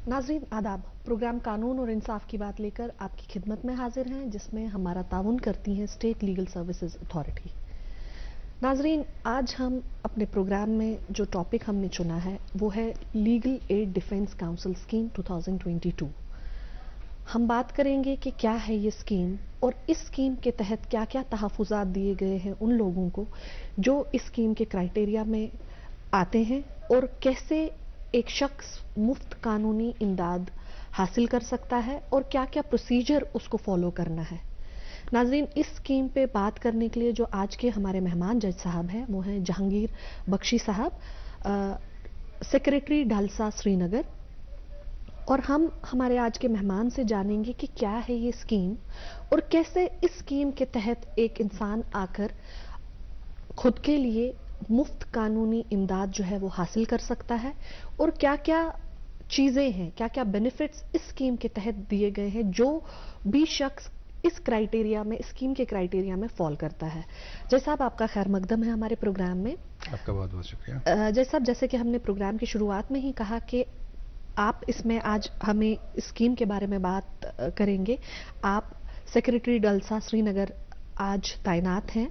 नाज़रीन आदाब, प्रोग्राम कानून और इंसाफ की बात लेकर आपकी खिदमत में हाजिर हैं, जिसमें हमारा ताउन करती हैं स्टेट लीगल सर्विसेज अथॉरिटी। नाज़रीन, आज हम अपने प्रोग्राम में जो टॉपिक हमने चुना है वो है legal aid defence council scheme 2022। हम बात करेंगे कि क्या है ये स्कीम और इस स्कीम के तहत क्या क्या तहफ़्फ़ुज़ात दिए गए हैं उन लोगों को जो इस स्कीम के क्राइटेरिया में आते हैं, और कैसे एक शख्स मुफ्त कानूनी इमदाद हासिल कर सकता है और क्या क्या प्रोसीजर उसको फॉलो करना है। नाज़रीन, इस स्कीम पे बात करने के लिए जो आज के हमारे मेहमान जज साहब हैं वो हैं जहांगीर बख्शी साहब, सेक्रेटरी ढालसा श्रीनगर, और हम हमारे आज के मेहमान से जानेंगे कि क्या है ये स्कीम और कैसे इस स्कीम के तहत एक इंसान आकर खुद के लिए मुफ्त कानूनी इमदाद जो है वो हासिल कर सकता है, और क्या क्या चीज़ें हैं, क्या क्या बेनिफिट्स इस स्कीम के तहत दिए गए हैं जो भी शख्स इस क्राइटेरिया में, स्कीम के क्राइटेरिया में फॉल करता है। जय साहब, आपका खैर मकदम है हमारे प्रोग्राम में। आपका बहुत बहुत शुक्रिया। जय साहब, जैसे कि हमने प्रोग्राम की शुरुआत में ही कहा कि आप इसमें आज हमें स्कीम के बारे में बात करेंगे। आप सेक्रेटरी ढालसा श्रीनगर आज तैनात हैं।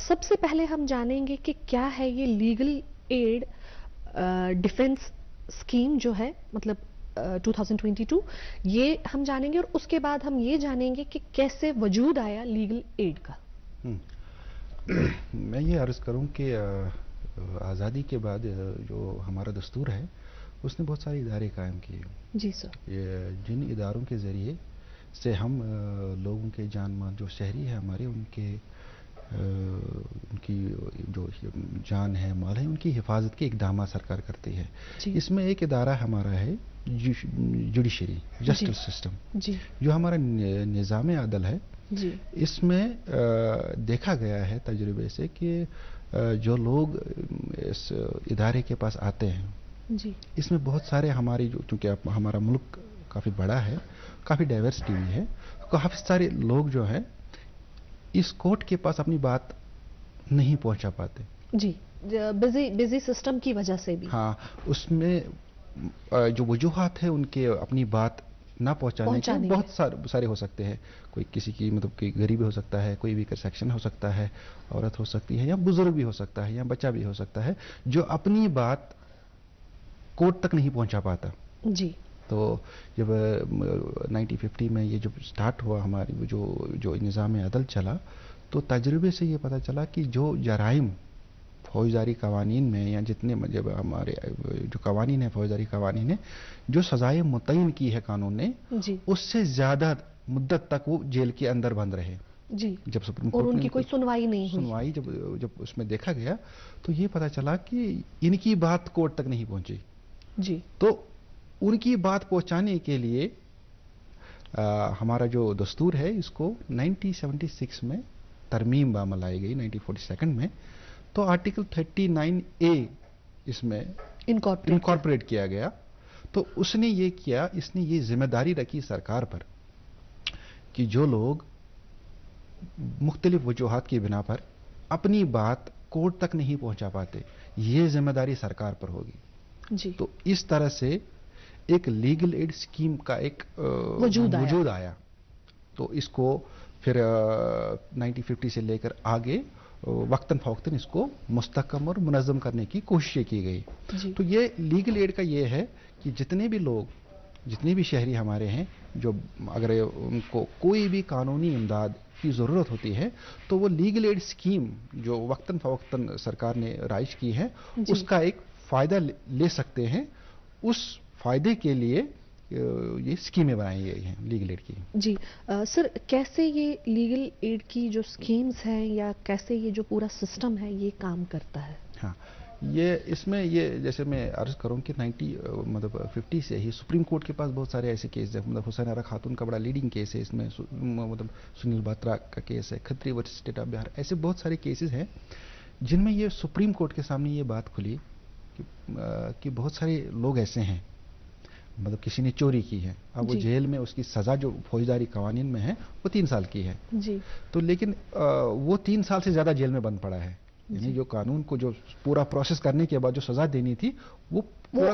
सबसे पहले हम जानेंगे कि क्या है ये लीगल एड डिफेंस स्कीम जो है, मतलब 2022, ये हम जानेंगे, और उसके बाद हम ये जानेंगे कि कैसे वजूद आया लीगल एड का। मैं ये अर्ज करूं कि आज़ादी के बाद जो हमारा दस्तूर है उसने बहुत सारे इदारे कायम किए। जी सर। ये जिन इदारों के ज़रिए से हम लोगों के जान माल जो शहरी है हमारे, उनकी जो जान है, माल है, उनकी हिफाजत के इकदाम सरकार करती है। इसमें एक इदारा हमारा है जुडिशरी, जस्टिस सिस्टम, जो हमारा निज़ाम अदल है। इसमें देखा गया है तजुर्बे से कि जो लोग इस इदारे के पास आते हैं इसमें बहुत सारे हमारी जो, चूँकि हमारा मुल्क काफ़ी बड़ा है, काफ़ी डाइवर्सिटी भी है, काफ़ी सारे लोग जो है इस कोर्ट के पास अपनी बात नहीं पहुंचा पाते। जी, बिजी सिस्टम की वजह से भी। हाँ, उसमें जो वजूहात है उनके अपनी बात ना पहुंचाने के बहुत सारे हो सकते हैं। कोई किसी की मतलब कि गरीबी हो सकता है, कोई वीकर सेक्शन हो सकता है, औरत हो सकती है, या बुजुर्ग भी हो सकता है, या बच्चा भी हो सकता है जो अपनी बात कोर्ट तक नहीं पहुंचा पाता। जी। तो जब 1950 में ये जब स्टार्ट हुआ हमारी जो निज़ाम अदल चला, तो तजुर्बे से ये पता चला कि जो जराइम फौजदारी कवानीन में, या जितने जब हमारे जो कवानीन है, फौजदारी कवानीन है, जो सजाएं मुतय्यन की है कानून ने, उससे ज़्यादा मुद्दत तक वो जेल के अंदर बंद रहे। जी। जब सुप्रीम कोर्ट और उनकी कोई सुनवाई नहीं हुई। सुनवाई जब उसमें देखा गया तो ये पता चला कि इनकी बात कोर्ट तक नहीं पहुंची। जी। तो उनकी बात पहुंचाने के लिए हमारा जो दस्तूर है इसको 1976 में तरमीम बामल लाई गई, 1942 में। तो आर्टिकल 39A इसमें इनकॉर्पोरेट किया गया। तो उसने ये किया, इसने ये जिम्मेदारी रखी सरकार पर कि जो लोग मुख्तलिफ वजूहात की बिना पर अपनी बात कोर्ट तक नहीं पहुंचा पाते, ये जिम्मेदारी सरकार पर होगी। जी। तो इस तरह से एक लीगल एड स्कीम का एक वजूद आया। तो इसको फिर 1950 से लेकर आगे वक्तन फवक्तन इसको मुस्तहकम और मुनज़्ज़म करने की कोशिशें की गई। तो ये लीगल एड का ये है कि जितने भी लोग, जितने भी शहरी हमारे हैं, जो अगर उनको कोई भी कानूनी इमदाद की ज़रूरत होती है तो वो लीगल एड स्कीम जो वक्तन फवक्तन सरकार ने राइज की है उसका एक फ़ायदा ले सकते हैं। उस फ़ायदे के लिए ये स्कीमें बनाई गई हैं लीगल एड की। जी। सर, कैसे ये लीगल एड की जो स्कीम्स हैं या कैसे ये जो पूरा सिस्टम है ये काम करता है? हाँ, ये इसमें ये जैसे मैं अर्ज करूं कि 50 से ही सुप्रीम कोर्ट के पास बहुत सारे ऐसे केस हैं। मतलब हुसैन आरा खातून का बड़ा लीडिंग केस है इसमें, मतलब सुनील बात्रा का केस है, Khatri versus state of Bihar, ऐसे बहुत सारे केसेस हैं जिनमें ये सुप्रीम कोर्ट के सामने ये बात खुली कि बहुत सारे लोग ऐसे हैं, मतलब किसी ने चोरी की है, अब वो जेल में, उसकी सज़ा जो फौजदारी कवानीन में है वो 3 साल की है। जी। तो लेकिन वो 3 साल से ज़्यादा जेल में बंद पड़ा है। यानी जो कानून को जो पूरा प्रोसेस करने के बाद जो सजा देनी थी वो पूरा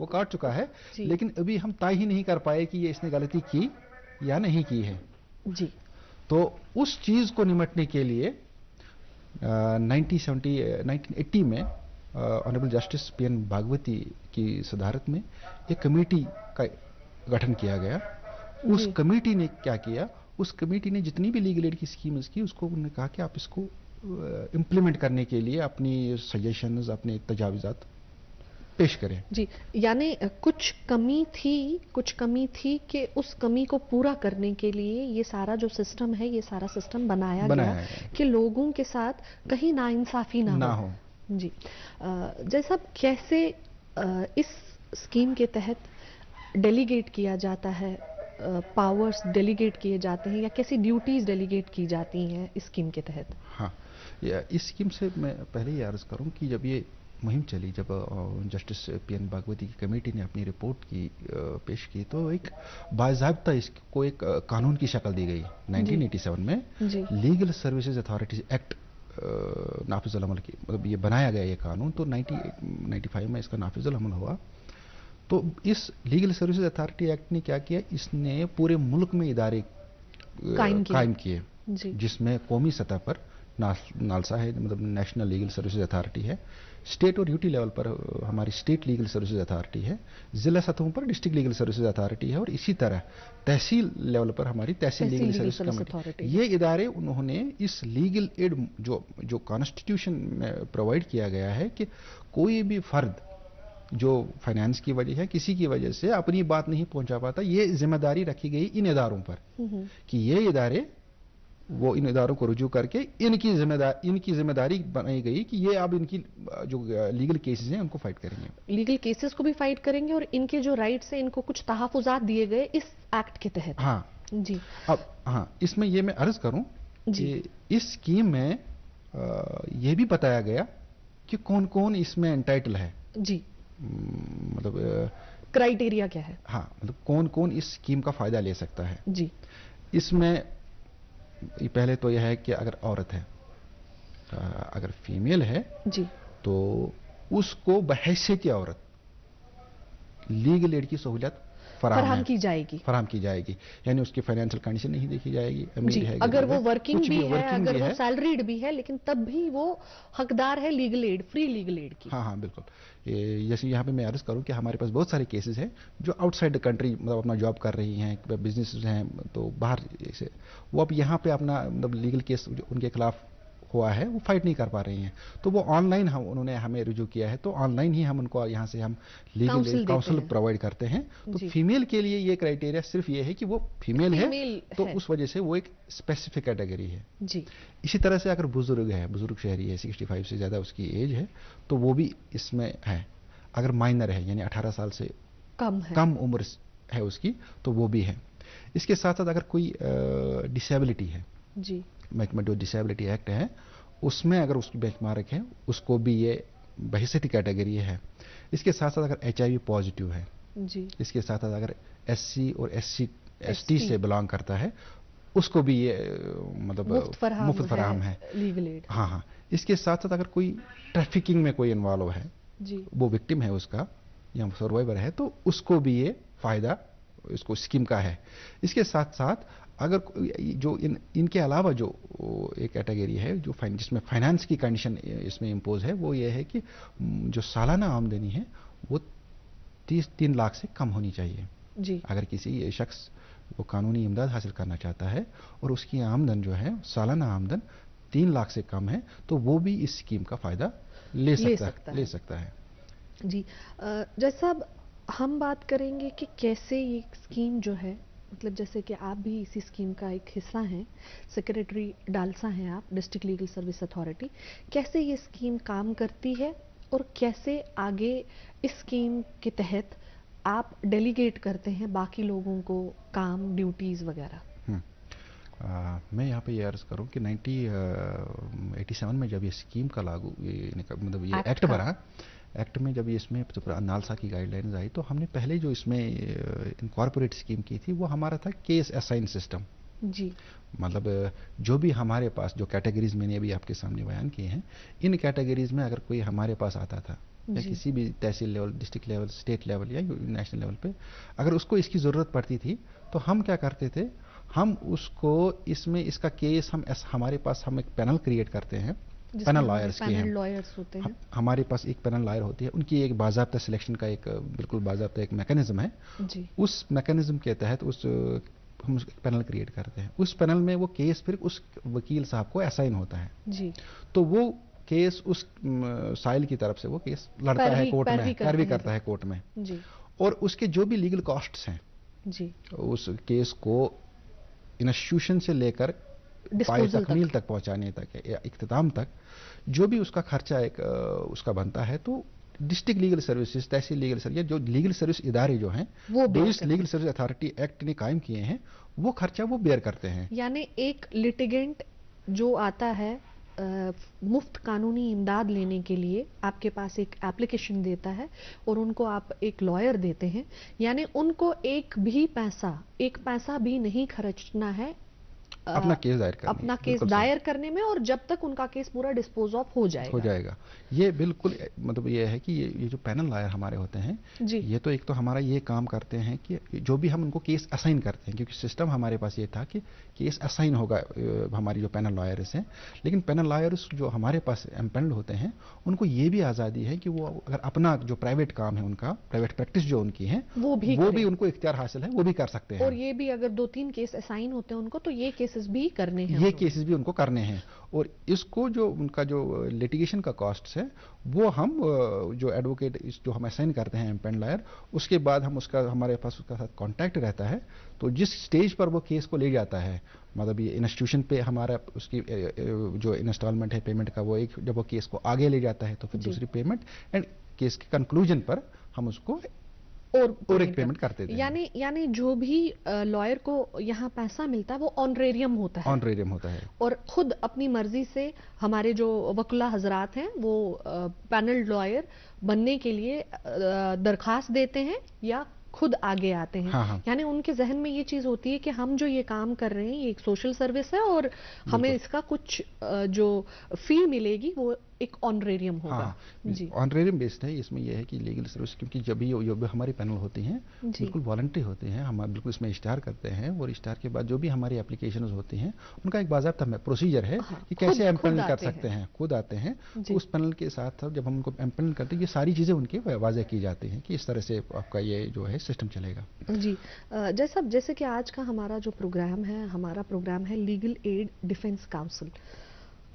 काट चुका है, लेकिन अभी हम तय ही नहीं कर पाए कि ये इसने गलती की या नहीं की है जी। तो उस चीज को निपटने के लिए 1980 में ऑनरेबल जस्टिस पी एन भागवती की सदारत में एक कमेटी का गठन किया गया। उस कमेटी ने क्या किया, उस कमेटी ने जितनी भी लीगल एड की स्कीम्स की उसको उन्होंने कहा कि आप इसको इम्प्लीमेंट करने के लिए अपनी सजेशंस, अपने तजावीज़ात पेश करें। जी, यानी कुछ कमी थी कि उस कमी को पूरा करने के लिए ये सारा जो सिस्टम है, ये सारा सिस्टम बनाया गया कि लोगों के साथ कहीं नाइंसाफी ना हो। जी, जैसा कैसे इस स्कीम के तहत डेलीगेट किया जाता है, पावर्स डेलीगेट किए जाते हैं या कैसी ड्यूटीज डेलीगेट की जाती हैं इस स्कीम के तहत? हाँ, इस स्कीम से मैं पहले ही अर्ज करूं कि जब ये मुहिम चली, जब जस्टिस पी एन भागवती की कमेटी ने अपनी रिपोर्ट की पेश की तो एक बाज़ाब्ता इसको एक कानून की शक्ल दी गई। 1987 में लीगल सर्विसेज अथॉरिटीज एक्ट नाफिजुल अमल की, मतलब ये बनाया गया ये कानून, तो 1995 में इसका नाफिजुल अमल हुआ। तो इस लीगल सर्विसेज अथॉरिटी एक्ट ने क्या किया, इसने पूरे मुल्क में इदारे कायम किए जिसमें कौमी सतह पर नालसा है, मतलब नेशनल लीगल सर्विसेज अथॉरिटी है, स्टेट और यूटी लेवल पर हमारी स्टेट लीगल सर्विसेज अथॉरिटी है, जिला सतहों पर डिस्ट्रिक्ट लीगल सर्विसेज अथॉरिटी है और इसी तरह तहसील लेवल पर हमारी तहसील लीगल सर्विस कमेटी। ये इदारे उन्होंने इस लीगल एड जो कॉन्स्टिट्यूशन में प्रोवाइड किया गया है कि कोई भी फर्द जो फाइनेंस की वजह है, किसी की वजह से अपनी बात नहीं पहुंचा पाता, ये जिम्मेदारी रखी गई इन इदारों पर कि ये इदारे वो इन इदारों को रुजू करके इनकी जिम्मेदारी बनाई गई कि ये अब इनकी जो लीगल केसेस हैं उनको फाइट करेंगे, लीगल केसेस को भी फाइट करेंगे और इनके जो राइट्स हैं इनको कुछ तहफुजात दिए गए इस एक्ट के तहत। हाँ जी। अब हाँ, इसमें ये मैं अर्ज करूं कि इस स्कीम में ये भी बताया गया कि कौन कौन इसमें एंटाइटल है। जी, मतलब क्राइटेरिया क्या है? हाँ, मतलब कौन कौन इस स्कीम का फायदा ले सकता है। जी, इसमें पहले तो यह है कि अगर औरत है, अगर फीमेल है जी, तो उसको बहैसियत औरत लीगल एड की सहूलियत फराहम की जाएगी, यानी उसकी फाइनेंशियल कंडीशन नहीं देखी जाएगी, अमीर है, अगर वो वर्किंग भी है, अगर वो सैलरीड भी है, लेकिन तब भी वो हकदार है legal aid, free legal aid की। हाँ हाँ बिल्कुल। जैसे यहाँ पे मैं अर्ज करूँ कि हमारे पास बहुत सारे केसेस हैं जो आउटसाइड द कंट्री मतलब अपना जॉब कर रही हैं, बिजनेस हैं, तो बाहर से वो अब यहाँ पे अपना मतलब लीगल केस जो उनके खिलाफ हुआ है वो फाइट नहीं कर पा रही हैं, तो वो ऑनलाइन उन्होंने हमें रुजू किया है, तो ऑनलाइन ही हम उनको यहाँ से हम लीगल काउंसिल प्रोवाइड करते हैं। तो फीमेल के लिए ये क्राइटेरिया सिर्फ ये है कि वो फीमेल है, तो उस वजह से वो एक स्पेसिफिक कैटेगरी है जी। इसी तरह से अगर बुजुर्ग है, बुजुर्ग शहरी है, 65 से ज़्यादा उसकी एज है, तो वो भी इसमें है। अगर माइनर है यानी 18 साल से कम उम्र है उसकी, तो वो भी है। इसके साथ साथ अगर कोई डिसेबिलिटी है जी, महकमा जो डिसेबिलिटी एक्ट है उसमें अगर उसकी बेंचमार्क है, उसको भी ये बहैसियती कैटेगरी है। इसके साथ साथ अगर HIV पॉजिटिव है जी, इसके साथ साथ अगर SC और ST से बिलोंग करता है, उसको भी ये मतलब मुफ्त फराहम है लीगल एड। हाँ हाँ। इसके साथ साथ अगर कोई ट्रैफिकिंग में कोई इन्वॉल्व है जी, वो विक्टिम है उसका या सर्वाइवर है, तो उसको भी ये फायदा इसको स्कीम का है। इसके साथ साथ अगर जो इनके अलावा जो एक कैटेगरी है जो जिसमें फाइनेंस की कंडीशन इसमें इम्पोज है, वो ये है कि जो सालाना आमदनी है वो 3 लाख से कम होनी चाहिए जी। अगर किसी शख्स वो कानूनी इमदाद हासिल करना चाहता है और उसकी आमदन जो है सालाना आमदन 3 लाख से कम है, तो वो भी इस स्कीम का फायदा ले सकता है जी। जैसा हम बात करेंगे कि कैसे ये स्कीम जो है, मतलब जैसे कि आप भी इसी स्कीम का एक हिस्सा हैं, सेक्रेटरी डालसा हैं आप, डिस्ट्रिक्ट लीगल सर्विस अथॉरिटी, कैसे ये स्कीम काम करती है और कैसे आगे इस स्कीम के तहत आप डेलीगेट करते हैं बाकी लोगों को काम, ड्यूटीज वगैरह? मैं यहाँ पे ये अर्ज करूँ कि 1987 में जब ये स्कीम का लागू मतलब ये एक्ट बना, एक्ट में जब इसमें नालसा की गाइडलाइंस आई, तो हमने पहले जो इसमें इनकॉर्पोरेट स्कीम की थी वो हमारा था केस असाइन सिस्टम जी। मतलब जो भी हमारे पास जो कैटेगरीज मैंने अभी आपके सामने बयान किए हैं, इन कैटेगरीज में अगर कोई हमारे पास आता था या किसी भी tehsil level, district level, state level या नेशनल लेवल पे अगर उसको इसकी ज़रूरत पड़ती थी, तो हम क्या करते थे, हम उसको इसमें इसका केस हमारे पास हम एक पैनल क्रिएट करते हैं, पैनल लॉयर्स के हैं, लॉयर्स होते हैं हमारे पास एक पैनल लॉयर होती है, उनकी एक बाज़ाब्ता सिलेक्शन का एक बिल्कुल बाज़ाब्ता एक मैकेनिज्म है जी। उस मैकेनिज्म के तहत हम एक पैनल क्रिएट करते हैं। उस पैनल में वो केस फिर उस वकील साहब को असाइन होता है जी। तो वो केस उस साइल की तरफ से वो केस लड़ता है कोर्ट में, पैरवी करता है कोर्ट में जी। और उसके जो भी लीगल कॉस्ट्स हैं जी, उस केस को इंस्टीट्यूशन से लेकर तकमील तक पहुंचाने तक या इख्तिताम तक जो भी उसका खर्चा एक उसका बनता है, तो डिस्ट्रिक्ट लीगल सर्विसेज, तहसील लीगल सर्विस, जो लीगल सर्विस इदारे जो हैं वो इस लीगल सर्विस अथॉरिटी एक्ट ने कायम किए हैं, वो खर्चा वो बेयर करते हैं। यानी एक लिटिगेंट जो आता है मुफ्त कानूनी इमदाद लेने के लिए आपके पास एक एप्लीकेशन देता है और उनको आप एक लॉयर देते हैं, यानी उनको एक पैसा भी नहीं खर्चना है अपना केस दायर करने में, और जब तक उनका केस पूरा डिस्पोज ऑफ हो जाएगा। ये बिल्कुल मतलब ये है कि ये जो पैनल लॉयर हमारे होते हैं जी, ये तो एक तो हमारा ये काम करते हैं कि जो भी हम उनको केस असाइन करते हैं, क्योंकि सिस्टम हमारे पास ये था कि केस असाइन होगा हमारी जो पैनल लॉयर्स हैं, लेकिन पैनल लॉयर्स जो हमारे पास एम्पेनल्ड होते हैं उनको ये भी आज़ादी है कि वो अगर अपना जो प्राइवेट काम है, उनका प्राइवेट प्रैक्टिस जो उनकी है वो भी उनको इख्तियार हासिल है, वो भी कर सकते हैं। और ये भी अगर 2-3 केस असाइन होते हैं उनको, तो ये केसेस भी करने हैं, ये केसेस भी उनको करने हैं। और इसको जो उनका जो लिटिगेशन का कॉस्ट है वो हम जो एडवोकेट जो हम असाइन करते हैं एम्पेनल्ड लॉयर, उसके बाद हम हमारे पास उसका साथ कांटेक्ट रहता है, तो जिस स्टेज पर वो केस को ले जाता है, मतलब ये इंस्टीट्यूशन पे हमारा उसकी जो इंस्टॉलमेंट है पेमेंट का, वो जब वो केस को आगे ले जाता है तो फिर दूसरी पेमेंट, एंड केस के कंक्लूजन पर हम उसको और एक पेमेंट करते थे। यानी जो भी लॉयर को यहाँ पैसा मिलता है वो ऑनरेरियम होता है और खुद अपनी मर्जी से हमारे जो वकीला हजरात हैं वो पैनल लॉयर बनने के लिए दरखास्त देते हैं या खुद आगे आते हैं। हाँ। यानी उनके जहन में ये चीज होती है कि हम जो ये काम कर रहे हैं ये एक सोशल सर्विस है और हमें इसका कुछ जो फी मिलेगी वो एक ऑनरेरियम होगा। हाँ, ऑनरेरियम बेस्ड है। इसमें यह है कि लीगल सर्विस, क्योंकि जब भी हमारी पैनल होती हैं बिल्कुल वॉलंटरी होते हैं, हम बिल्कुल इसमें इश्तिहार करते हैं और इश्तिहार के बाद जो भी हमारी एप्लीकेशंस होती हैं उनका एक बाज़ाब्ता प्रोसीजर है कि कैसे एम्पेनल कर सकते हैं, खुद आते हैं। तो उस पैनल के साथ जब हम उनको एम्पेनल करते हैं ये सारी चीज़ें उनकी वाज़ह की जाती हैं कि इस तरह से आपका ये जो है सिस्टम चलेगा। जी, जैसे कि आज का हमारा जो प्रोग्राम है लीगल एड डिफेंस काउंसिल।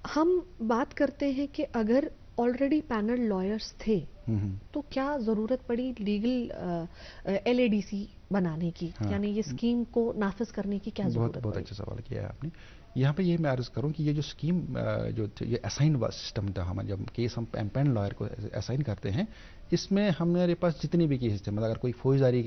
हम बात करते हैं कि अगर ऑलरेडी पैनल लॉयर्स थे तो क्या जरूरत पड़ी लीगल LADC बनाने की, यानी ये स्कीम को नाफिज करने की क्या जरूरत पड़ी? बहुत अच्छा सवाल किया है आपने। यहाँ पे ये मैं अर्ज करूँ कि ये जो स्कीम जो ये असाइन सिस्टम था, हमारे जब केस हम पैनल लॉयर को असाइन करते हैं, इसमें हमारे पास जितने भी केस थे, मतलब अगर कोई फौजदारी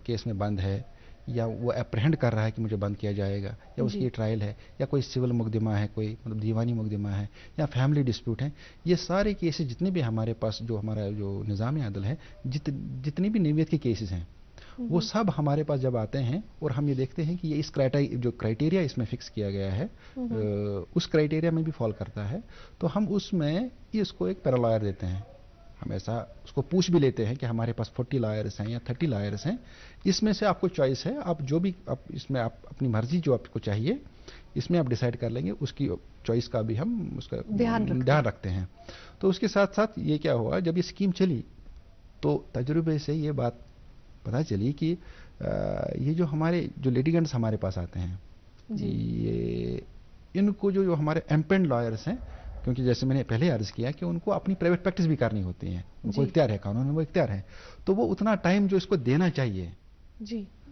केस में बंद है या वो अप्रहेंड कर रहा है कि मुझे बंद किया जाएगा, या उसकी ट्रायल है, या कोई सिविल मुकदमा है, कोई मतलब दीवानी मुकदमा है, या फैमिली डिस्प्यूट है, ये सारे केसेस जितने भी हमारे पास जो हमारा जो निज़ाम अदल है, जितनी भी नवीयत के केसेस हैं वो सब हमारे पास जब आते हैं और हम ये देखते हैं कि ये इस क्राइटेरिया इसमें फिक्स किया गया है उस क्राइटेरिया में भी फॉल करता है, तो हम उसमें इसको एक पैनल लॉयर देते हैं। हम ऐसा उसको पूछ भी लेते हैं कि हमारे पास 40 लॉयर्स हैं या 30 लॉयर्स हैं, इसमें से आपको चॉइस है, आप जो भी इसमें आप अपनी मर्जी जो आपको चाहिए इसमें आप डिसाइड कर लेंगे, उसकी चॉइस का भी हम उसका ध्यान रखते हैं। तो उसके साथ साथ ये क्या हुआ, जब ये स्कीम चली तो तजुर्बे से ये बात पता चली कि ये जो हमारे जो लिटिगेंट्स हमारे पास आते हैं ये इनको जो हमारे एम्पेनल्ड लॉयर्स हैं, क्योंकि जैसे मैंने पहले अर्ज किया कि उनको अपनी प्राइवेट प्रैक्टिस भी करनी होती है, उनको इख्तियार है, कानून में वो इख्तियार है, तो वो उतना टाइम जो इसको देना चाहिए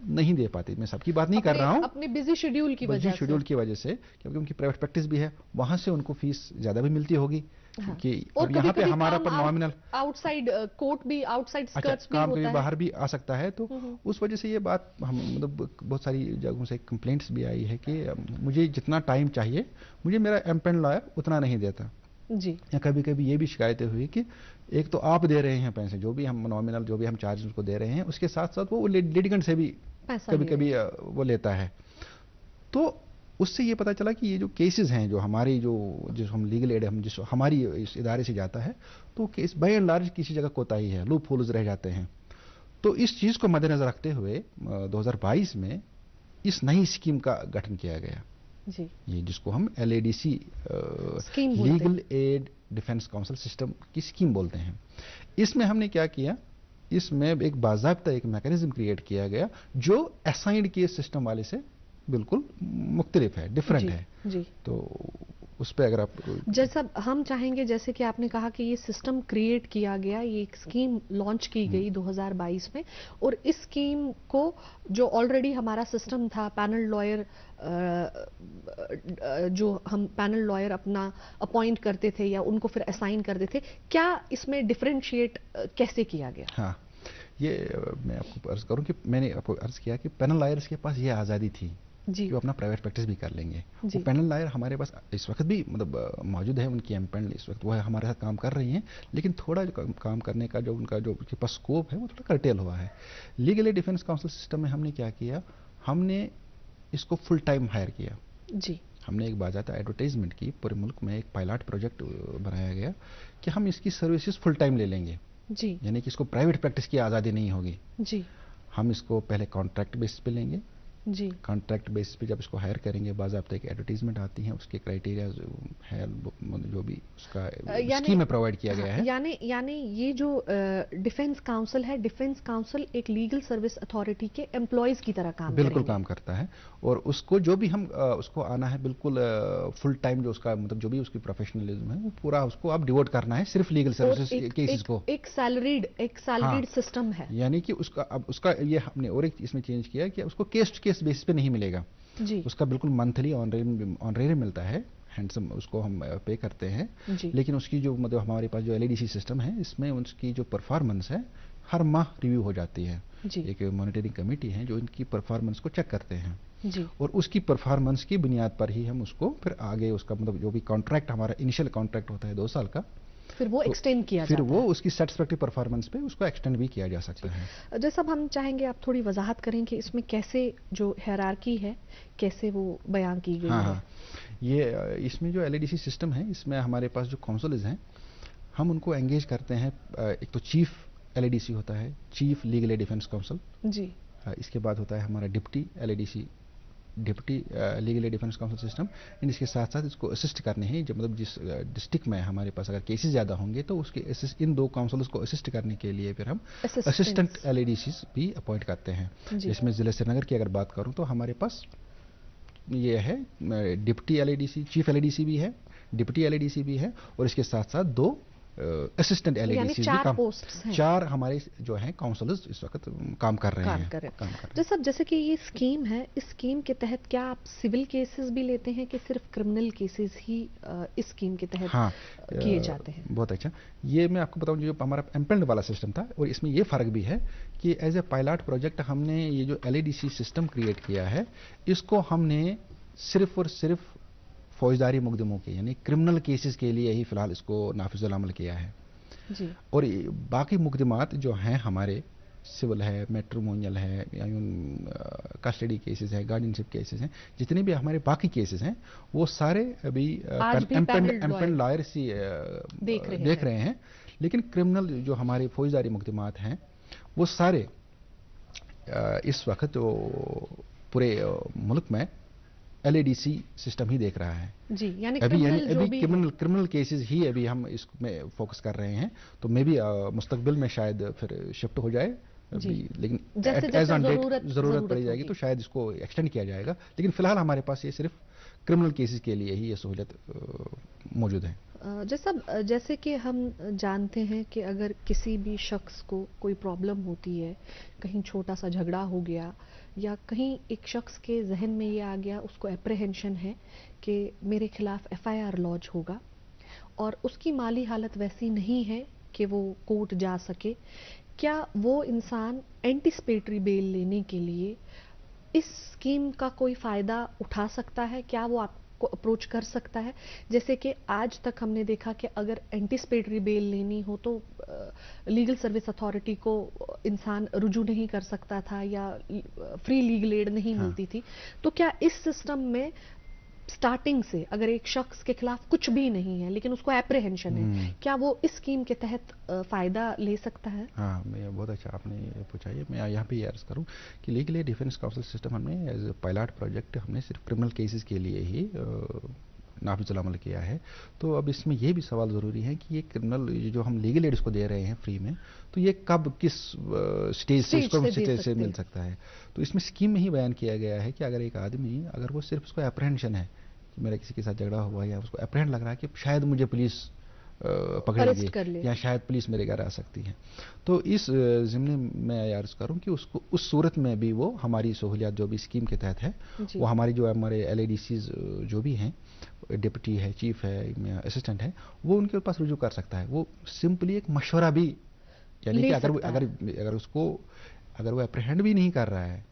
नहीं दे पाते। मैं सबकी बात नहीं कर रहा हूँ, अपने बिजी शेड्यूल की वजह से, क्योंकि उनकी प्राइवेट प्रैक्टिस भी है, वहां से उनको फीस ज्यादा भी मिलती होगी। कि और यहाँ पे हमारा पर नॉमिनल आउटसाइड कोर्ट भी, आउटसाइड स्कर्ट्स भी काम होता भी है, बाहर भी आ सकता है, तो उस वजह से ये बात हम मतलब बहुत सारी जगहों से कंप्लेंट्स भी आई है कि मुझे जितना टाइम चाहिए मुझे मेरा एम्पेनल्ड लॉयर उतना नहीं देता जी। या कभी कभी ये भी शिकायतें हुई कि एक तो आप दे रहे हैं पैसे, जो भी हम नॉमिनल जो भी हम चार्ज उसको दे रहे हैं, उसके साथ साथ वो लिटिगेंट से भी कभी कभी वो लेता है। تو اس سے یہ پتا چلا کہ یہ جو کیسز ہیں جو ہماری جو ہم لیگل ایڈ ہم جس ہماری اس ادارے سے جاتا ہے تو کیس بائی اینڈ لارج کسی جگہ کوتاہی ہے، لوپ ہولز رہ جاتے ہیں. تو اس چیز کو مد نظر رکھتے ہوئے 2022 میں اس نئی اسکیم کا گٹھن کیا گیا جی، یہ جس کو ہم LADC legal aid defence counsel system کی اسکیم بولتے ہیں. اس میں ہم نے کیا کیا، اس میں ایک باضابطہ ایک میکانزم کریٹ کیا گیا جو اسائنڈ کیس سسٹم والے سے بالکل مختلف ہے، ڈفرینٹ ہے. جی، تو اس پہ اگر آپ جیسا ہم چاہیں گے، جیسے کہ آپ نے کہا کہ یہ سسٹم کریٹ کیا گیا، یہ ایک اسکیم لانچ کی گئی 2022 میں، اور اس اسکیم کو جو آلریڈی ہمارا سسٹم تھا پینل لائر، جو ہم پینل لائر اپنا اپوائنٹ کرتے تھے یا ان کو پھر اسائن کرتے تھے، کیا اس میں ڈفرینشیٹ کیسے کیا گیا؟ ہاں، یہ میں آپ کو عرض کروں کہ میں نے آپ کو عرض کیا کہ پینل لائرس کے پاس یہ آزادی تھی کہ وہ اپنا پرائیویٹ پریکٹس بھی کر لیں گے. وہ پینل لائر ہمارے پاس اس وقت بھی مطلب موجود ہے، ان کی امپینڈ اس وقت وہ ہمارے ساتھ کام کر رہی ہیں، لیکن تھوڑا جو کام کرنے کا جو ان کا جو ان کے پاس اسکوپ ہے وہ تھوڑا کرٹیل ہوا ہے. Legal aid defence counsel system میں ہم نے کیا کیا، ہم نے اس کو فل ٹائم ہائر کیا. جی، ہم نے ایک باضابطہ ایڈورٹائزمنٹ کی، پورے ملک میں ایک پائلٹ پروجیکٹ بنایا گیا کہ ہم اس کی سروسز فل ٹائم لے لیں گے. جی، یعنی کہ اس کو پرائیویٹ پریکٹس کی آزادی نہیں ہوگی. جی، ہم اس کو پہلے کانٹریکٹ بیس پہ لیں گے. جی، کانٹریکٹ بیس پہ جب اس کو ہائر کریں گے، باضابطہ ایک ایڈورٹائزمنٹ آتی ہیں، اس کے کرائٹیریا ہے جو بھی اس کا اسکیم میں پرووائڈ کیا گیا ہے. یعنی یہ جو ڈیفنس کاؤنسل ہے، ڈیفنس کاؤنسل ایک لیگل سروس اتھارٹی کے امپلائیز کی طرح کام بالکل کام کرتا ہے، اور اس کو جو بھی ہم اس کو آنا ہے بالکل فل ٹائم، جو اس کا مطلب جو بھی اس کی پروفیشنلزم ہے وہ پورا اس کو اب ڈیوٹ کرنا ہے صرف لیگل سروسز کیسز کو. ایک سیلریڈ سسٹم ہے، یعنی کہ اس کا اب اس کا یہ ہم نے اور ایک اس میں چینج کیا کہ اس کو کیس ٹو کیس بیس پہ نہیں ملے گا. جی، اس کا بالکل منتھلی آنریریم ملتا ہے، ہینڈسم اس کو ہم پے کرتے ہیں. جی، لیکن اس کی جو مطلب ہمارے پاس جو LADC سسٹم ہے اس میں اس کی جو پرفارمنس ہے ہر ماہ ریویو ہو جاتی ہے. جی، ایک مانیٹرنگ کمیٹی ہے جو ان کی پرفارمنس کو چیک کرتے ہیں. جی، اور اس کی پرفارمنس کی بنیاد پر ہی ہم اس کو پھر آگے اس کا مطلب جو بھی کانٹریکٹ ہمارا انیشیل کانٹریکٹ ہوتا ہے 2 سال کا، پھر وہ ایکسٹینڈ کیا جاتا ہے، پھر وہ اس کی سیٹسفیکٹری پرفارمنس پہ اس کو ایکسٹینڈ بھی کیا جا سکتا ہے. جیسا ہم چاہیں گے آپ تھوڑی وضاحت کریں کہ اس میں کیسے جو ہیرارکی ہے کیسے وہ بیان کی گئی ہے. یہ اس میں جو LADC سسٹم ہے اس میں ہمارے پاس جو کاؤنسلز ہیں ہم ان کو انگیج کرتے ہیں. ایک تو چیف LADC ہوتا ہے، chief legal aid defence counsel. جی، اس کے بعد ہوتا ہے ہمارا deputy LADC، deputy legal aid defence counsel system. اس کے ساتھ ساتھ اس کو اسسٹ کرنے ہیں، جب مطلب جس ڈسٹرکٹ میں ہمارے پاس اگر کیسز زیادہ ہوں گے تو اس کے ان 2 کاؤنسلز کو اسسٹ کرنے کے لیے پھر ہم اسسٹنٹ LADCs بھی اپوائنٹ کرتے ہیں. جس میں ضلع سری نگر کی اگر بات کروں تو ہمارے پاس یہ ہے ڈپٹی LADC، چیف LADC بھی ہے، ڈپٹی LADC بھی ہے، اور اس کے ساتھ ساتھ 2 اسسٹنٹ LADC بھی. 4 ہمارے جو ہیں کاؤنسلرز اس وقت کام کر رہے ہیں. جیسے کہ یہ اسکیم ہے، اس اسکیم کے تحت کیا آپ سول کیسز بھی لیتے ہیں کہ صرف کرمنل کیسز ہی اس اسکیم کے تحت کیے جاتے ہیں؟ بہت اچھا. یہ میں آپ کو بتاؤں جو ہمارا امپینڈ والا سسٹم تھا، اور اس میں یہ فرق بھی ہے کہ ایز اے پائلٹ پروجیکٹ ہم نے یہ جو LADC سسٹم کریٹ کیا ہے اس کو ہم نے صرف اور صرف فوجداری مقدموں کے یعنی کرمنل کیسز کے لیے ہی فی الحال اس کو نافذ العمل کیا ہے. جی، اور باقی مقدمات جو ہیں ہمارے سول ہے، میٹریمونیل ہے، کسٹڈی کیسز ہیں، گارڈینشپ کیسز ہیں، جتنے بھی ہمارے باقی کیسز ہیں وہ سارے ابھی امپینڈ لائرس ہی دیکھ رہے ہیں. لیکن کرمنل جو ہمارے فوجداری مقدمات ہیں وہ سارے اس وقت پورے ملک میں LADC سسٹم ہی دیکھ رہا ہے. جی، یعنی ابھی کرمنل کیسز ہی ابھی ہم اس میں فوکس کر رہے ہیں. تو میں بھی مستقبل میں شاید پھر شفٹ ہو جائے، لیکن ایز آن ڈیٹ ضرورت پڑی جائے گی تو شاید اس کو ایکسٹینڈ کیا جائے گا. لیکن فی الحال ہمارے پاس یہ صرف کرمنل کیسز کے لیے ہی یہ سہولت موجود ہے. جیسے کہ ہم جانتے ہیں کہ اگر کسی بھی شخص کو کوئی پرابلم ہوتی ہے، کہیں چھوٹا سا جھگڑا ہو گیا یا کہیں ایک شخص کے ذہن میں یہ آ گیا، اس کو اپریہنشن ہے کہ میرے خلاف FIR لانچ ہوگا اور اس کی مالی حالت ویسی نہیں ہے کہ وہ کورٹ جا سکے، کیا وہ انسان اینٹیسپیٹری بیل لینے کے لیے اس اسکیم کا کوئی فائدہ اٹھا سکتا ہے؟ کیا وہ को अप्रोच कर सकता है? जैसे कि आज तक हमने देखा कि अगर एंटिसिपेटरी बेल लेनी हो तो लीगल सर्विस अथॉरिटी को इंसान रुजू नहीं कर सकता था या फ्री लीगल एड नहीं मिलती थी। तो क्या इस सिस्टम में स्टार्टिंग से अगर एक शख्स के खिलाफ कुछ भी नहीं है लेकिन उसको एप्रीहेंशन है, क्या वो इस स्कीम के तहत फायदा ले सकता है? हाँ, मैं बहुत अच्छा आपने पूछा। ये मैं यहाँ पे ये अर्ज करूँ कि लीगल डिफेंस काउंसिल सिस्टम हमने एज ए पायलट प्रोजेक्ट हमने सिर्फ क्रिमिनल केसेस के लिए ही नाफिजुल अमल किया है। तो अब इसमें ये भी सवाल ज़रूरी है कि ये क्रिमिनल जो हम लीगल एड्स को दे रहे हैं फ्री में, तो ये कब किस स्टेज से इसको स्टेज से मिल सकता है। तो इसमें स्कीम में ही बयान किया गया है कि अगर एक आदमी, अगर वो सिर्फ उसको एप्रहेंशन है कि मेरा किसी के साथ झगड़ा हुआ या उसको एप्रहेंड लग रहा है कि शायद मुझे पुलिस पकड़ेगी या शायद पुलिस मेरे घर आ सकती है, तो इस ज़िम्ने मैं अर्ज करूं कि उसको उस सूरत में भी वो हमारी सहूलियत जो भी स्कीम के तहत है, वो हमारी जो हमारे LADCs जो भी हैं, डिप्टी है, चीफ है, असिस्टेंट है, वो उनके पास रुजू कर सकता है। वो सिंपली एक मशवरा भी, यानी कि अगर उसको अगर वो अप्रहेंड भी नहीं कर रहा है,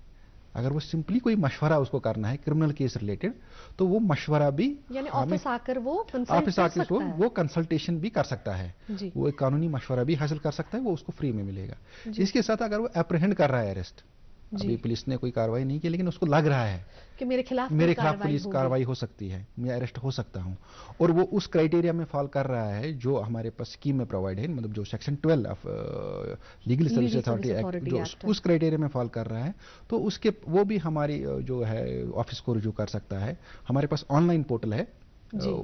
अगर वो सिंपली कोई मशवरा उसको करना है क्रिमिनल केस रिलेटेड, तो वो मशवरा भी यानी ऑफिस आकर वो कंसल्टेशन भी कर सकता है, वो एक कानूनी मशवरा भी हासिल कर सकता है, वो उसको फ्री में मिलेगा। इसके साथ अगर वो अप्रहेंड कर रहा है, अरेस्ट, अभी पुलिस ने कोई कार्रवाई नहीं की लेकिन उसको लग रहा है कि मेरे खिलाफ पुलिस कार्रवाई हो सकती है, मैं अरेस्ट हो सकता हूं, और वो उस क्राइटेरिया में फॉल कर रहा है जो हमारे पास स्कीम में प्रोवाइड है, मतलब जो section 12 of legal service authority act जो उस क्राइटेरिया में फॉल कर रहा है, तो उसके वो भी हमारी जो है ऑफिस को रुजू कर सकता है। हमारे पास ऑनलाइन पोर्टल है,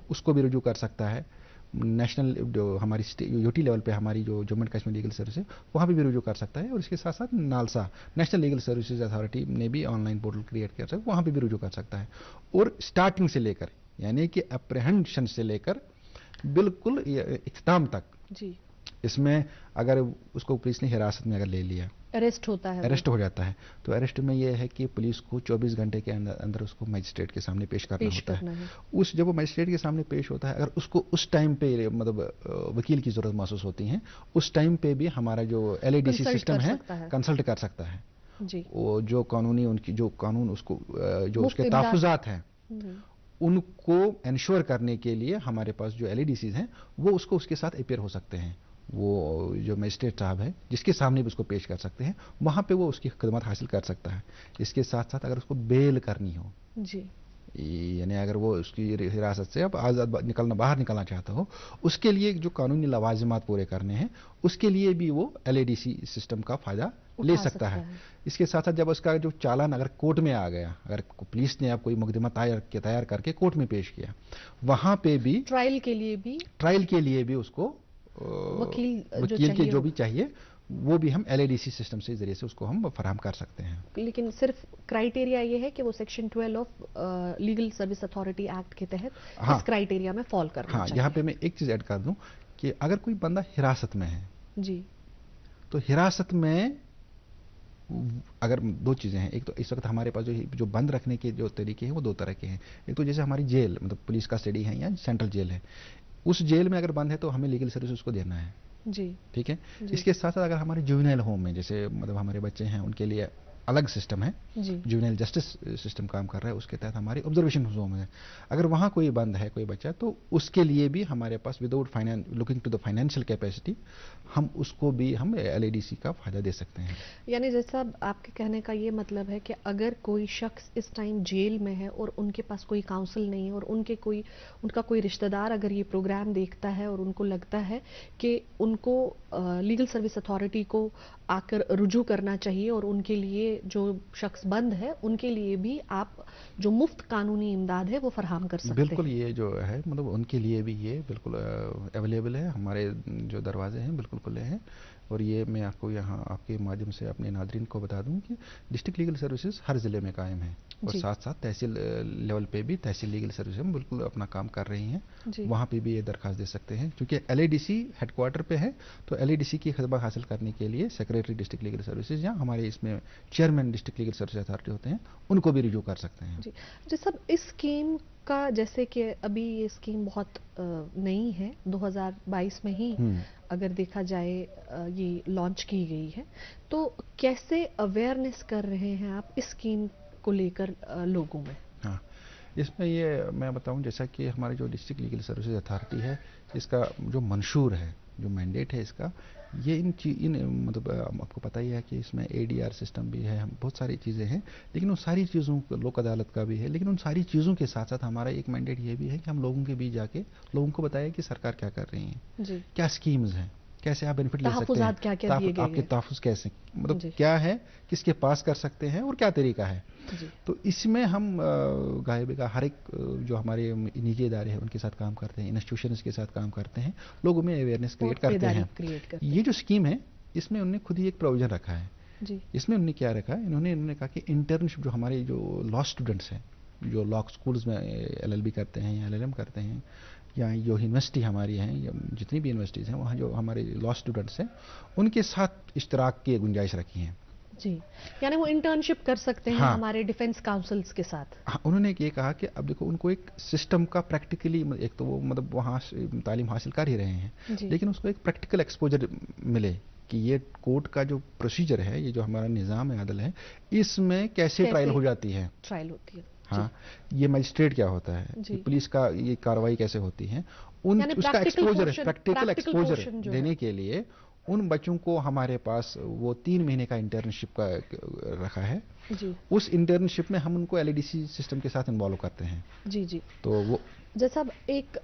उसको भी रुजू कर सकता है। नेशनल जो हमारी यूटी लेवल पे हमारी जो Jammu and Kashmir legal service है, वहाँ भी रुजू कर सकता है। और इसके साथ साथ NALSA national legal services authority ने भी ऑनलाइन पोर्टल क्रिएट किया है, वहाँ पे भी रुजू कर सकता है। और स्टार्टिंग से लेकर, यानी कि अप्रहेंशन से लेकर बिल्कुल इख्तिताम तक जी, इसमें अगर उसको पुलिस ने हिरासत में अगर ले लिया, अरेस्ट हो जाता है, तो अरेस्ट में यह है कि पुलिस को 24 घंटे के अंदर उसको मजिस्ट्रेट के सामने पेश करना होता है। उस जब वो मजिस्ट्रेट के सामने पेश होता है, अगर उसको उस टाइम पे मतलब वकील की जरूरत महसूस होती है, उस टाइम पे भी हमारा जो LADC सिस्टम है कंसल्ट कर सकता है जी। वो जो कानूनी उनकी जो कानून उसको जो उसके तहफ़्फ़ुज़ात हैं उनको इंश्योर करने के लिए हमारे पास जो LADCs हैं वो उसको उसके साथ अपीयर हो सकते हैं। वो जो मजिस्ट्रेट साहब है जिसके सामने भी उसको पेश कर सकते हैं, वहाँ पे वो उसकी खिदमत हासिल कर सकता है। इसके साथ साथ अगर उसको बेल करनी हो जी, यानी अगर वो उसकी हिरासत से अब आज़ाद बाहर निकलना चाहता हो, उसके लिए जो कानूनी लवाजिमात पूरे करने हैं, उसके लिए भी वो LADC सिस्टम का फ़ायदा ले सकता है। इसके साथ साथ जब उसका जो चालान अगर कोर्ट में आ गया, अगर पुलिस ने अब कोई मुकदमा तैयार करके कोर्ट में पेश किया, वहाँ पे भी ट्रायल के लिए भी उसको वकील के जो भी चाहिए वो भी हम LADC सिस्टम से जरिए से उसको हम फराहम कर सकते हैं। लेकिन सिर्फ क्राइटेरिया ये है कि वो section 12 of legal service authority act के तहत इस क्राइटेरिया में फॉल करना चाहिए। यहाँ पे मैं एक चीज ऐड कर दूं कि अगर कोई बंदा हिरासत में है जी, तो हिरासत में अगर दो चीजें हैं, एक तो इस वक्त हमारे पास जो बंद रखने के जो तरीके हैं वो दो तरह के हैं। एक तो जैसे हमारी जेल मतलब पुलिस कस्टडी है या सेंट्रल जेल है, उस जेल में अगर बंद है तो हमें लीगल सर्विस उसको देना है जी, ठीक है। इसके साथ साथ अगर हमारे जुवेनाइल होम में जैसे मतलब हमारे बच्चे हैं उनके लिए अलग सिस्टम है, जुवेनाइल जस्टिस सिस्टम काम कर रहा है, उसके तहत हमारी ऑब्जर्वेशन होम है। अगर वहाँ कोई बंद है कोई बच्चा, तो उसके लिए भी हमारे पास without looking to the financial capacity हम उसको भी हम LADC का फायदा दे सकते हैं। यानी जैसा आपके कहने का ये मतलब है कि अगर कोई शख्स इस टाइम जेल में है और उनके पास कोई काउंसिल नहीं है और उनका कोई रिश्तेदार अगर ये प्रोग्राम देखता है और उनको लगता है कि उनको लीगल सर्विस अथॉरिटी को आकर रुजू करना चाहिए और उनके लिए जो शख्स बंद है उनके लिए भी आप जो मुफ्त कानूनी इमदाद है वो फराहम कर सकते हैं। बिल्कुल, ये जो है मतलब उनके लिए भी ये बिल्कुल अवेलेबल है, हमारे जो दरवाजे हैं बिल्कुल खुले हैं। और ये मैं आपको यहाँ आपके माध्यम से अपने नादरीन को बता दूं कि डिस्ट्रिक्ट लीगल सर्विसेज हर ज़िले में कायम है और साथ साथ तहसील लेवल पे भी तहसील लीगल सर्विस हम बिल्कुल अपना काम कर रही हैं, वहाँ पे भी ये दरख्वास्त दे सकते हैं। क्योंकि LADC हेडक्वार्टर पे है, तो LADC की खिदमत हासिल करने के लिए सेक्रेटरी डिस्ट्रिक्ट लीगल सर्विसेज या हमारे इसमें chairman district legal service authority होते हैं, उनको भी रिव्यू कर सकते हैं जी। सब इस स्कीम का जैसे कि अभी ये स्कीम बहुत नई है, 2022 में ही अगर देखा जाए ये लॉन्च की गई है, तो कैसे अवेयरनेस कर रहे हैं आप इस स्कीम को लेकर लोगों में? हाँ, اس میں یہ میں بتاؤں جیسا کہ ہماری جو ڈسٹرکٹ لیگل سروسز اتھارٹی ہے اس کا جو منشور ہے جو مینڈیٹ ہے اس کا یہ مطلب آپ کو پتہ ہی ہے کہ اس میں ADR سسٹم بھی ہے بہت ساری چیزیں ہیں لیکن ان ساری چیزوں لوک عدالت کا بھی ہے لیکن ان ساری چیزوں کے ساتھ ساتھ ہمارا ایک مینڈیٹ یہ بھی ہے کہ ہم لوگوں کے بیچ جا کے لوگوں کو بتایا کہ سرکار کیا کر رہی ہے کیا اسکیمز ہیں کیسے آپ بینیفٹ لے سکتے ہیں آپ کے تحفظ کیسے مطلب کیا ہے کس کے پاس کر سکتے ہیں اور کیا طریقہ ہے تو اس میں ہم گاہے بگاہ ہر ایک جو ہمارے نجی ادارے ہیں ان کے ساتھ کام کرتے ہیں انسٹیٹیوشنز کے ساتھ کام کرتے ہیں لوگوں میں اویئرنیس کریٹ کرتے ہیں یہ جو اسکیم ہے اس میں انہوں نے خود ہی ایک پروویژن رکھا ہے اس میں انہوں نے کیا رکھا ہے انہوں نے کہا کہ انٹرنشپ جو ہمارے جو لا اسٹوڈنٹس ہیں جو لا اسکولز میں LLB کرتے ہیں یا LLM کرتے ہیں یا جو یونیورسٹی ہماری ہیں یا جتنی بھی یونیورسٹیز ہیں وہاں جو ہمارے لا اسٹوڈنٹس ہیں ان کے ساتھ اشتراک کی گنجائش رکھی ہیں جی یعنی وہ انٹرنشپ کر سکتے ہیں ہمارے ڈیفنس کاؤنسلز کے ساتھ انہوں نے یہ کہا کہ اب دیکھو ان کو ایک سسٹم کا پریکٹیکلی ایک تو وہ مطلب وہاں تعلیم حاصل کر ہی رہے ہیں لیکن اس کو ایک پریکٹیکل ایکسپوجر ملے کہ یہ کورٹ کا جو پروسیجر ہے یہ جو ہمارا نظام عدل ہے اس میں کیسے ٹرائل ہو جاتی ہے ٹرائل ہوتی ہے ہاں یہ مجسٹریٹ کیا ہوتا ہے پولیس کا یہ کارروائی کیسے ہوتی ہے اس کا ایکسپوجر پریکٹیکل ایکسپوجر دینے کے لیے ان بچوں کو ہمارے پاس وہ 3 مہینے کا انٹرنشپ کا رکھا ہے اس انٹرنشپ میں ہم ان کو LADC سسٹم کے ساتھ انوالو کرتے ہیں تو وہ جیسا ایک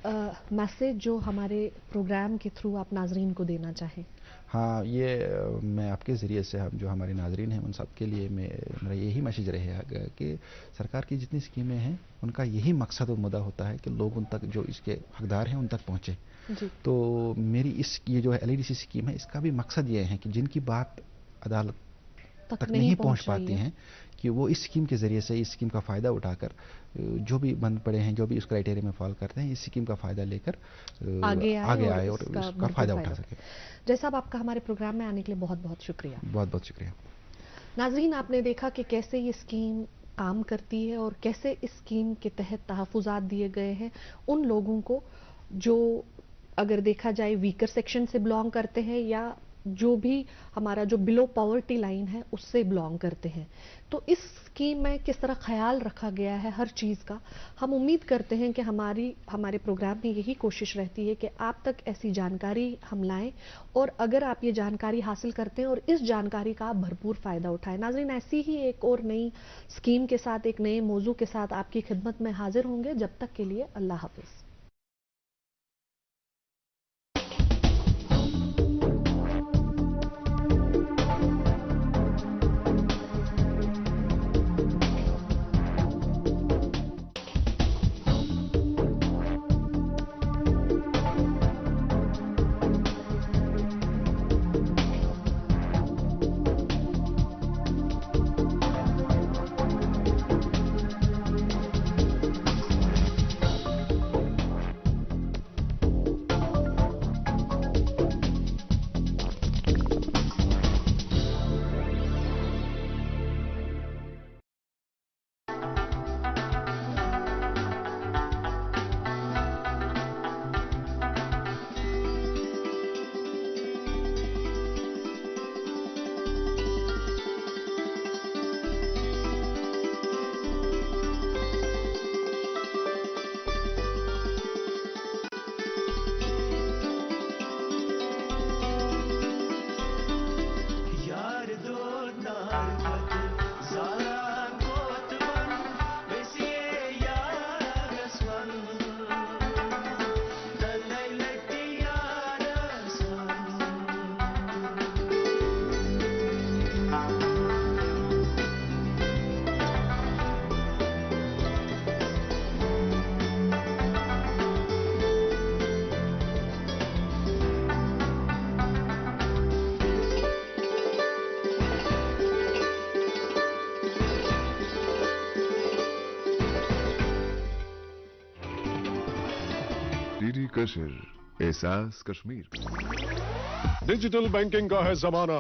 میسج جو ہمارے پروگرام کے تھرو آپ ناظرین کو دینا چاہیں ہاں یہ میں آپ کے ذریعے سے جو ہمارے ناظرین ہیں ان سب کے لیے میرا یہی میسج رہے گا کہ سرکار کی جتنی اسکیمیں ہیں ان کا یہی مقصد و مدعا ہوتا ہے کہ لوگ ان تک جو اس کے حقدار ہیں ان تک پہنچے تو میری یہ جو ہے LADC اسکیم ہے اس کا بھی مقصد یہ ہے کہ جن کی بات عدالت تک نہیں پہنچ پاتی ہیں کہ وہ اس اسکیم کے ذریعے سے اس اسکیم کا فائدہ اٹھا کر جو بھی بند پڑے ہیں جو بھی اس کرائٹیریا میں فال کرتے ہیں اس اسکیم کا فائدہ لے کر آگے آئے اور اس کا فائدہ اٹھا سکے. جیسا آپ کا ہمارے پروگرام میں آنے کے لیے بہت بہت شکریہ. بہت بہت شکریہ. ناظرین آپ نے دیکھا کہ کیسے یہ اسکیم کام کرتی ہے اور کیسے اس اسکیم کے تحت تحفظات دیے گئے ہیں ان لوگوں کو جو اگر دیکھا جائے ویکر سیکشن سے بلانگ کرتے ہیں یا جو بھی ہمارا جو بلو پاورٹی لائن ہے اس سے بلانگ کرتے ہیں. تو اس اسکیم میں کس طرح خیال رکھا گیا ہے ہر چیز کا. ہم امید کرتے ہیں کہ ہمارے پروگرام میں یہی کوشش رہتی ہے کہ آپ تک ایسی جانکاری ہم لائیں اور اگر آپ یہ جانکاری حاصل کرتے ہیں اور اس جانکاری کا آپ بھرپور فائدہ اٹھائیں. ناظرین ایسی ہی ایک اور نئی اسکیم کے ساتھ ایک نئے موضوع کے ساتھ آپ کی خدمت میں حاضر ہوں گے. جب تک کے لیے اللہ حافظ. کشر احساس کشمیر. ڈیجیٹل بینکنگ کا ہے زمانہ.